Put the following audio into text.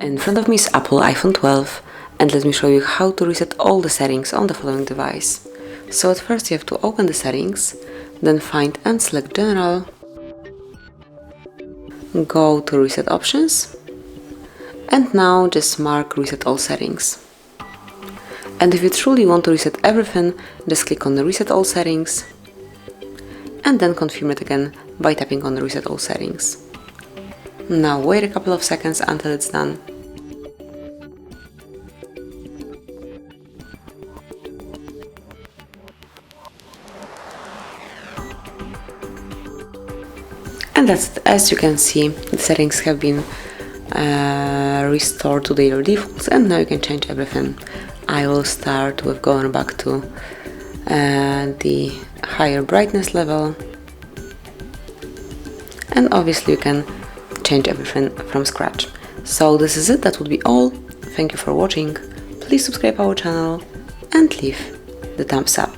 In front of me is Apple iPhone 12, and let me show you how to reset all the settings on the following device. So at first you have to open the settings, then find and select General, go to Reset Options, and now just mark Reset All Settings. And if you truly want to reset everything, just click on the Reset All Settings, and then confirm it again by tapping on the Reset All Settings. Now wait a couple of seconds until it's done. And that's it. As you can see, the settings have been restored to their defaults, and now you can change everything. I will start with going back to the higher brightness level, and obviously you can change everything from scratch. So this is it, that would be all. Thank you for watching. Please subscribe our channel and leave the thumbs up.